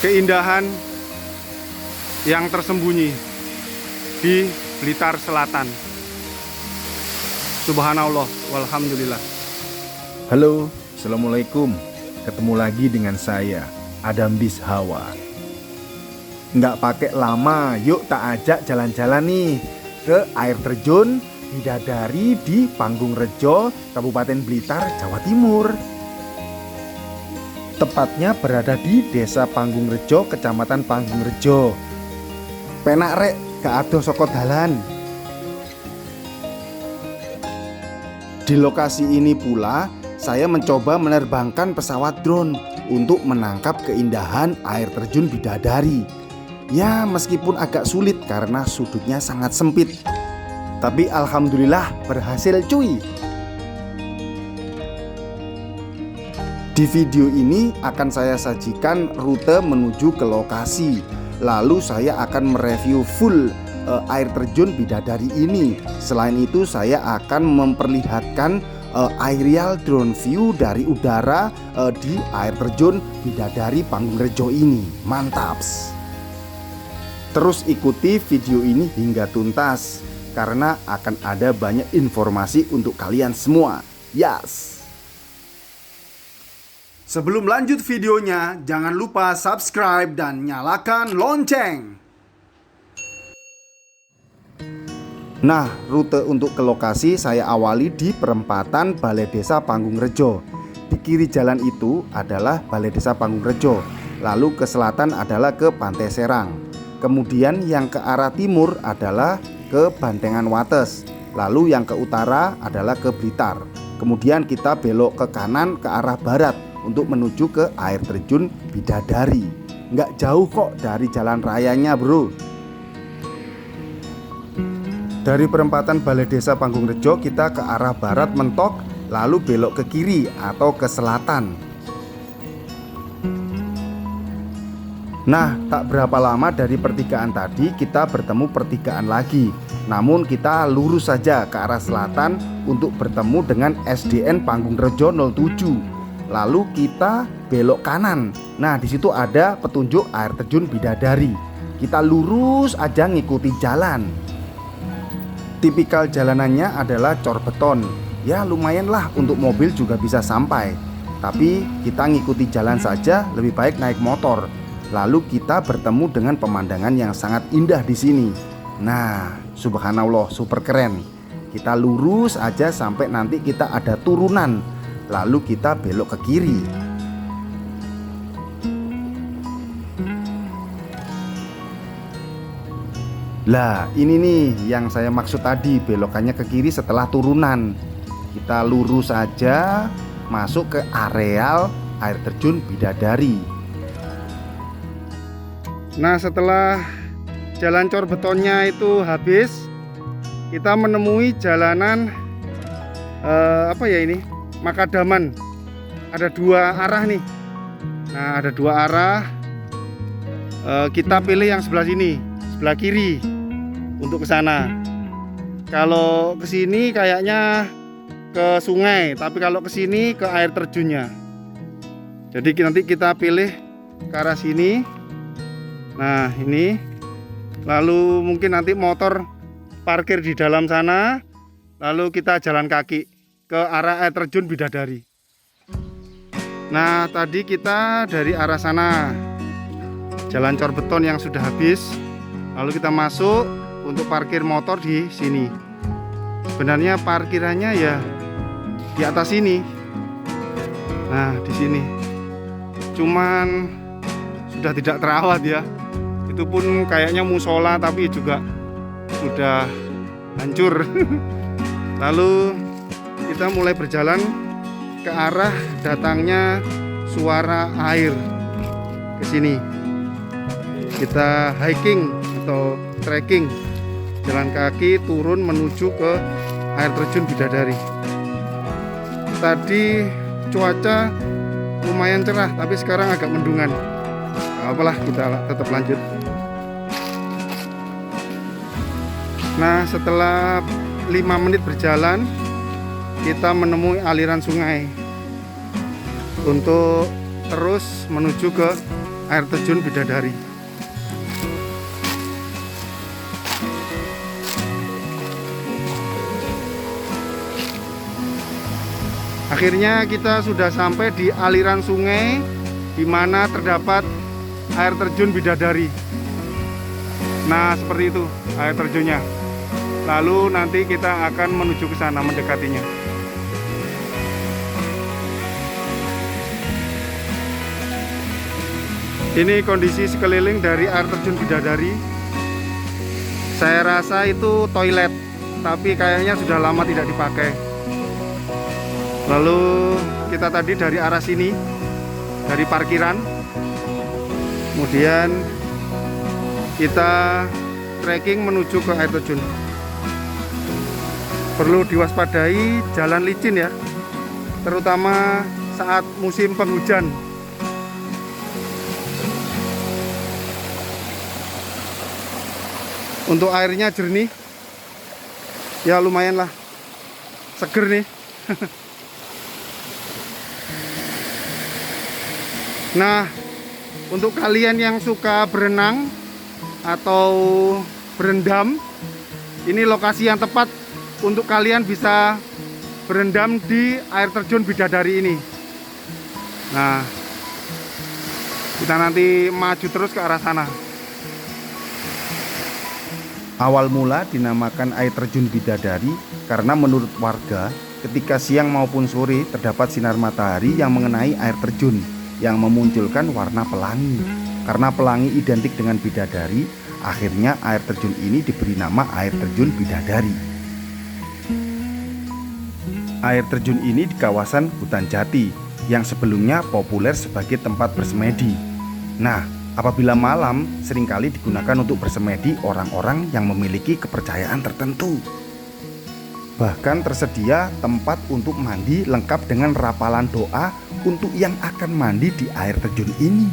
keindahan yang tersembunyi di Blitar Selatan. Subhanallah walhamdulillah. Halo, assalamualaikum. Ketemu lagi dengan saya, Adam Bis Hawa. Nggak pakai lama, yuk tak ajak jalan-jalan nih ke air terjun Bidadari di Panggung Rejo, Kabupaten Blitar, Jawa Timur. Tepatnya berada di Desa Panggung Rejo, Kecamatan Panggung Rejo. Penak rek, gak ado saka dalan. Di lokasi ini pula saya mencoba menerbangkan pesawat drone untuk menangkap keindahan air terjun Bidadari. Ya, meskipun agak sulit karena sudutnya sangat sempit, tapi alhamdulillah berhasil cuy. Di video ini akan saya sajikan rute menuju ke lokasi. Lalu saya akan mereview full air terjun Bidadari ini. Selain itu saya akan memperlihatkan aerial drone view dari udara di air terjun Bidadari Panggung Rejo ini. Mantaps. Terus ikuti video ini hingga tuntas karena akan ada banyak informasi untuk kalian semua. Yes. Sebelum lanjut videonya, jangan lupa subscribe dan nyalakan lonceng. Nah, rute untuk ke lokasi saya awali di perempatan Balai Desa Panggung Rejo. Di kiri jalan itu adalah Balai Desa Panggung Rejo. Lalu ke selatan adalah ke Pantai Serang. Kemudian yang ke arah timur adalah ke Bantengan Wates. Lalu yang ke utara adalah ke Blitar. Kemudian kita belok ke kanan ke arah barat untuk menuju ke air terjun Bidadari. Nggak jauh kok dari jalan rayanya bro. Dari perempatan Balai Desa Panggung Rejo kita ke arah barat mentok, lalu belok ke kiri atau ke selatan. Nah, tak berapa lama dari pertigaan tadi kita bertemu pertigaan lagi. Namun kita lurus saja ke arah selatan untuk bertemu dengan SDN Panggung Rejo 07. Lalu kita belok kanan. Nah, di situ ada petunjuk air terjun Bidadari. Kita lurus aja ngikuti jalan. Tipikal jalanannya adalah cor beton. Ya, lumayan lah untuk mobil juga bisa sampai. Tapi kita ngikuti jalan saja, lebih baik naik motor. Lalu kita bertemu dengan pemandangan yang sangat indah di sini. Nah, subhanallah, super keren. Kita lurus aja sampai nanti kita ada turunan. Lalu kita belok ke kiri. Lah, ini nih yang saya maksud tadi, belokannya ke kiri setelah turunan. Kita lurus aja masuk ke areal air terjun Bidadari. Nah, setelah jalan cor betonnya itu habis, kita menemui jalanan makadaman. Ada dua arah nih. Nah, ada dua arah. Kita pilih yang sebelah sini, sebelah kiri untuk ke sana. Kalau ke sini kayaknya ke sungai, tapi kalau ke sini ke air terjunnya. Jadi nanti kita pilih ke arah sini. Nah, ini. Lalu mungkin nanti motor parkir di dalam sana. Lalu kita jalan kaki ke arah air terjun Bidadari. Nah, tadi kita dari arah sana jalan cor beton yang sudah habis. Lalu kita masuk untuk parkir motor di sini. Sebenarnya parkirannya ya di atas sini. Nah, di sini. Cuman sudah tidak terawat ya. Itu pun kayaknya musola tapi juga sudah hancur. Lalu kita mulai berjalan ke arah datangnya suara air ke sini. Kita hiking atau trekking, jalan kaki turun menuju ke air terjun Bidadari. Tadi cuaca lumayan cerah, tapi sekarang agak mendungan. Apalah, kita tetap lanjut. Nah, setelah 5 menit berjalan, kita menemui aliran sungai untuk terus menuju ke air terjun Bidadari. Akhirnya kita sudah sampai di aliran sungai di mana terdapat air terjun Bidadari. Nah, seperti itu air terjunnya. Lalu nanti kita akan menuju ke sana mendekatinya. Ini kondisi sekeliling dari air terjun Bidadari. Saya rasa itu toilet, tapi kayaknya sudah lama tidak dipakai. Lalu kita tadi dari arah sini, dari parkiran, kemudian kita trekking menuju ke air terjun. Perlu diwaspadai jalan licin ya, terutama saat musim penghujan. Untuk airnya jernih, ya lumayan lah, seger nih. Nah, untuk kalian yang suka berenang atau berendam, ini lokasi yang tepat untuk kalian bisa berendam di air terjun Bidadari ini. Nah, kita nanti maju terus ke arah sana. Awal mula dinamakan air terjun Bidadari karena menurut warga ketika siang maupun sore terdapat sinar matahari yang mengenai air terjun yang memunculkan warna pelangi. Karena pelangi identik dengan bidadari, akhirnya air terjun ini diberi nama air terjun Bidadari. Air terjun ini di kawasan hutan jati yang sebelumnya populer sebagai tempat bersemedi. Nah, apabila malam seringkali digunakan untuk bersemedi orang-orang yang memiliki kepercayaan tertentu. Bahkan tersedia tempat untuk mandi lengkap dengan rapalan doa untuk yang akan mandi di air terjun ini.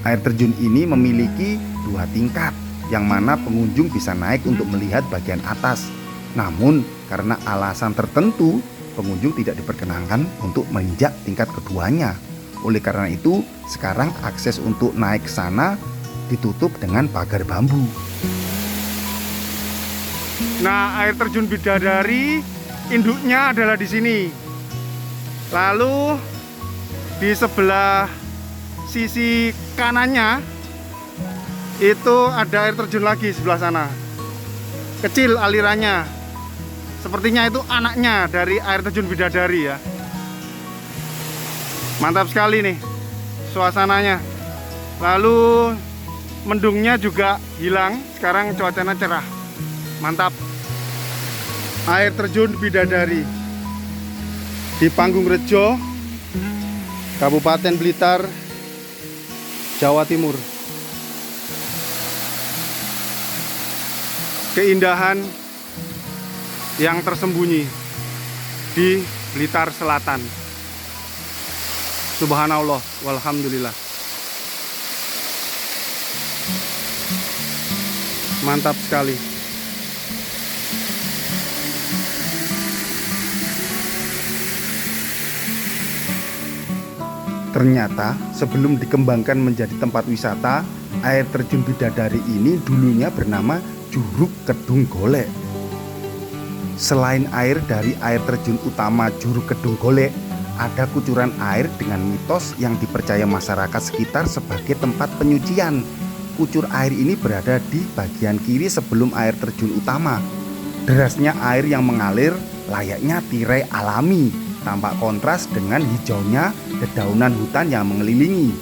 Air terjun ini memiliki 2 tingkat, yang mana pengunjung bisa naik untuk melihat bagian atas. Namun karena alasan tertentu, pengunjung tidak diperkenankan untuk menginjak tingkat keduanya. Oleh karena itu, sekarang akses untuk naik ke sana ditutup dengan pagar bambu. Nah, air terjun Bidadari induknya adalah di sini. Lalu di sebelah sisi kanannya itu ada air terjun lagi sebelah sana. Kecil alirannya. Sepertinya itu anaknya dari air terjun Bidadari ya. Mantap sekali nih suasananya. Lalu mendungnya juga hilang. Sekarang cuacanya cerah. Mantap. Air terjun Bidadari di Panggung-Rejo, Kabupaten Blitar, Jawa Timur. Keindahan yang tersembunyi di Blitar Selatan. Subhanallah walhamdulillah. Mantap sekali. Ternyata sebelum dikembangkan menjadi tempat wisata, air terjun Bidadari ini dulunya bernama Curug Kedung Golek. Selain air dari air terjun utama Curug Kedung Golek, ada kucuran air dengan mitos yang dipercaya masyarakat sekitar sebagai tempat penyucian. Kucur air ini berada di bagian kiri sebelum air terjun utama. Derasnya air yang mengalir layaknya tirai alami, tampak kontras dengan hijaunya dedaunan hutan yang mengelilingi.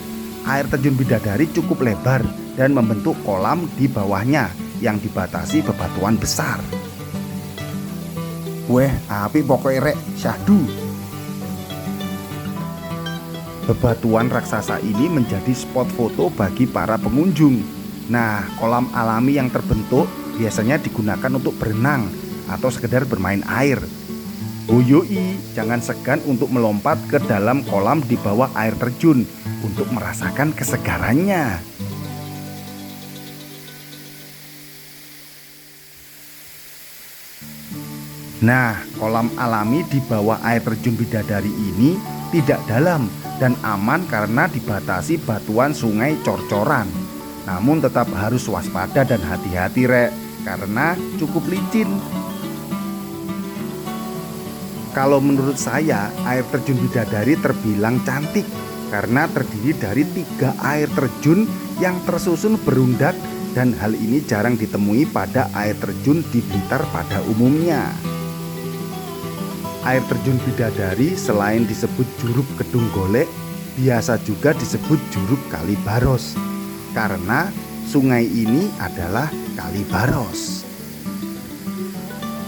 Air terjun Bidadari cukup lebar dan membentuk kolam di bawahnya yang dibatasi bebatuan besar. Weh, api pokoknya rek, syahdu. Bebatuan raksasa ini menjadi spot foto bagi para pengunjung. Nah, kolam alami yang terbentuk biasanya digunakan untuk berenang atau sekedar bermain air. Boyoi, jangan segan untuk melompat ke dalam kolam di bawah air terjun untuk merasakan kesegarannya. Nah, kolam alami di bawah air terjun Bidadari ini tidak dalam, dan aman karena dibatasi batuan sungai cor-coran. Namun tetap harus waspada dan hati-hati rek, karena cukup licin. Kalau menurut saya, air terjun Bidadari terbilang cantik karena terdiri dari 3 air terjun yang tersusun berundak, dan hal ini jarang ditemui pada air terjun di Blitar pada umumnya. Air terjun Bidadari selain disebut Juruk Kedung Golek, biasa juga disebut Juruk Kali Baros karena sungai ini adalah Kali Baros.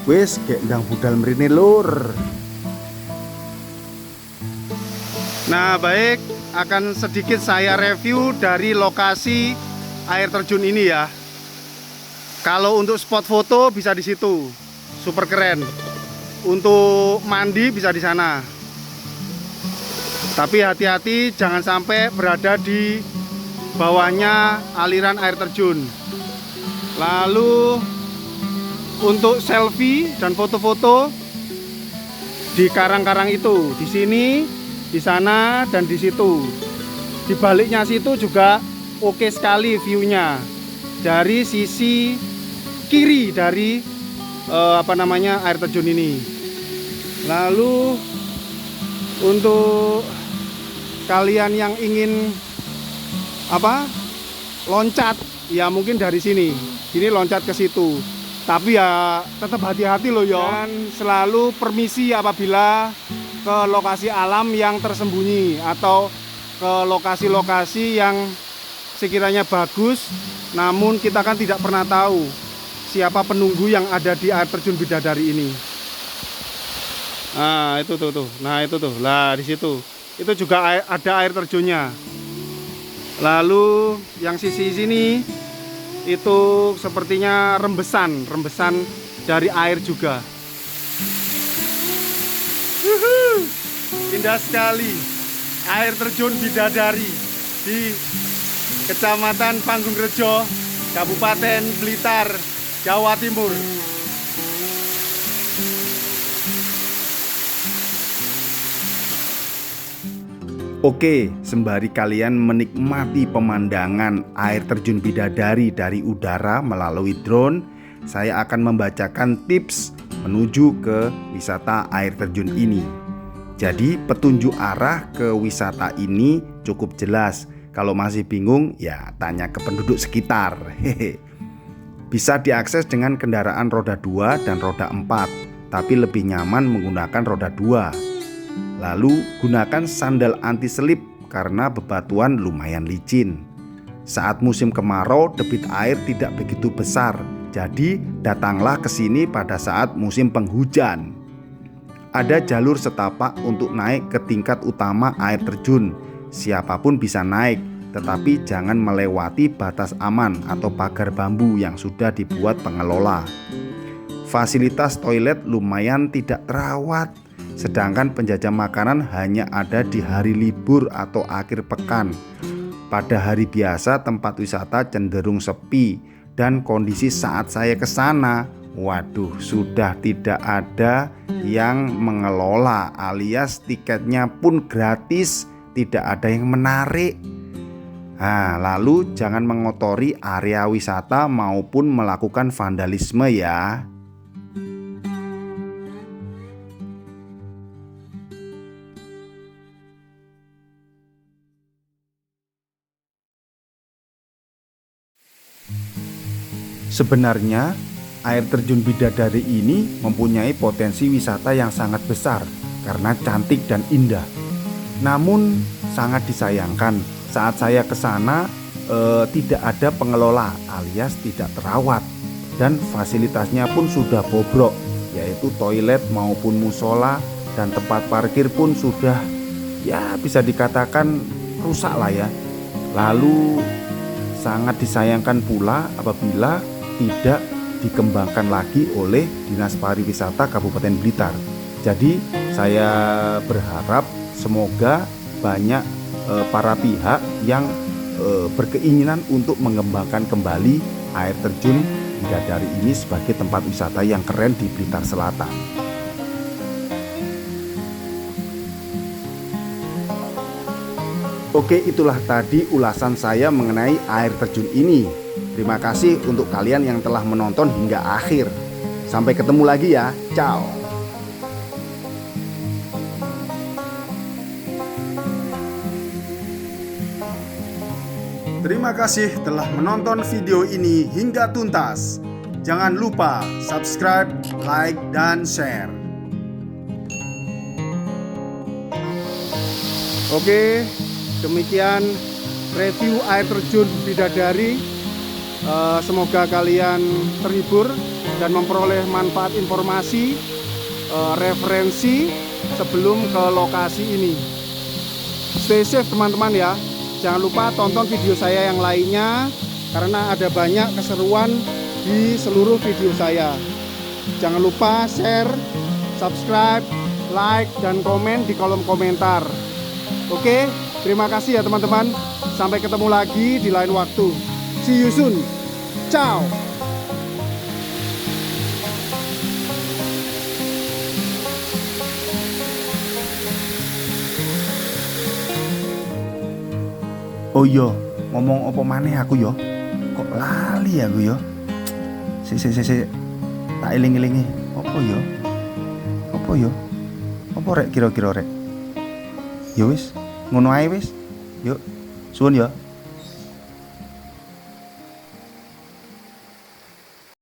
Wis gek ndang budal mrene lur. Nah baik, akan sedikit saya review dari lokasi air terjun ini ya. Kalau untuk spot foto bisa di situ, super keren. Untuk mandi bisa di sana. Tapi hati-hati jangan sampai berada di bawahnya aliran air terjun. Lalu untuk selfie dan foto-foto di karang-karang itu, di sini, di sana, dan di situ. Di baliknya situ juga oke sekali view-nya dari sisi kiri dari air terjun ini. Lalu untuk kalian yang ingin loncat, ya mungkin dari sini loncat ke situ. Tapi ya tetap hati-hati loh ya. Dan selalu permisi apabila ke lokasi alam yang tersembunyi atau ke lokasi-lokasi yang sekiranya bagus, namun kita kan tidak pernah tahu siapa penunggu yang ada di air terjun Bidadari ini. Nah, itu tuh. Nah, itu tuh. Lah, di situ. Itu juga ada air terjunnya. Lalu yang sisi sini itu sepertinya rembesan dari air juga. Indah sekali air terjun Bidadari di Kecamatan Panggungrejo, Kabupaten Blitar, Jawa Timur. Oke, sembari kalian menikmati pemandangan air terjun Bidadari dari udara melalui drone, saya akan membacakan tips menuju ke wisata air terjun ini. Jadi petunjuk arah ke wisata ini cukup jelas. Kalau masih bingung, ya tanya ke penduduk sekitar. Bisa diakses dengan kendaraan roda 2 dan roda 4, tapi lebih nyaman menggunakan roda 2. Lalu gunakan sandal anti selip karena bebatuan lumayan licin. Saat musim kemarau debit air tidak begitu besar, jadi datanglah ke sini pada saat musim penghujan. Ada jalur setapak untuk naik ke tingkat utama air terjun. Siapapun bisa naik, tetapi jangan melewati batas aman atau pagar bambu yang sudah dibuat pengelola. Fasilitas toilet lumayan tidak terawat. Sedangkan penjajah makanan hanya ada di hari libur atau akhir pekan. Pada hari biasa tempat wisata cenderung sepi, dan kondisi saat saya ke sana, waduh, sudah tidak ada yang mengelola, alias tiketnya pun gratis, tidak ada yang menarik. Nah, lalu jangan mengotori area wisata maupun melakukan vandalisme ya. Sebenarnya, air terjun Bidadari ini mempunyai potensi wisata yang sangat besar karena cantik dan indah. Namun, sangat disayangkan saat saya ke sana tidak ada pengelola alias tidak terawat, dan fasilitasnya pun sudah bobrok, yaitu toilet maupun musola, dan tempat parkir pun sudah ya bisa dikatakan rusak lah ya. Lalu sangat disayangkan pula apabila tidak dikembangkan lagi oleh Dinas Pariwisata Kabupaten Blitar. Jadi saya berharap semoga banyak para pihak yang berkeinginan untuk mengembangkan kembali air terjun Bidadari ini sebagai tempat wisata yang keren di Blitar Selatan. Oke, itulah tadi ulasan saya mengenai air terjun ini. Terima kasih untuk kalian yang telah menonton hingga akhir. Sampai ketemu lagi ya. Ciao. Terima kasih telah menonton video ini hingga tuntas. Jangan lupa subscribe, like, dan share. Oke, demikian review air terjun Bidadari. Semoga kalian terhibur dan memperoleh manfaat informasi, referensi sebelum ke lokasi ini. Stay safe teman-teman ya. Jangan lupa tonton video saya yang lainnya karena ada banyak keseruan di seluruh video saya. Jangan lupa share, subscribe, like, dan komen di kolom komentar. Oke, terima kasih ya teman-teman. Sampai ketemu lagi di lain waktu. See you soon. Ciao. Oh iya, ngomong apa maneh aku yo? Kok lali aku yo? Si. Tak eling-elingi. Apa yo? Apa rek kira-kira rek? Ya wis, ngono ae wis. Yuk, suwun ya.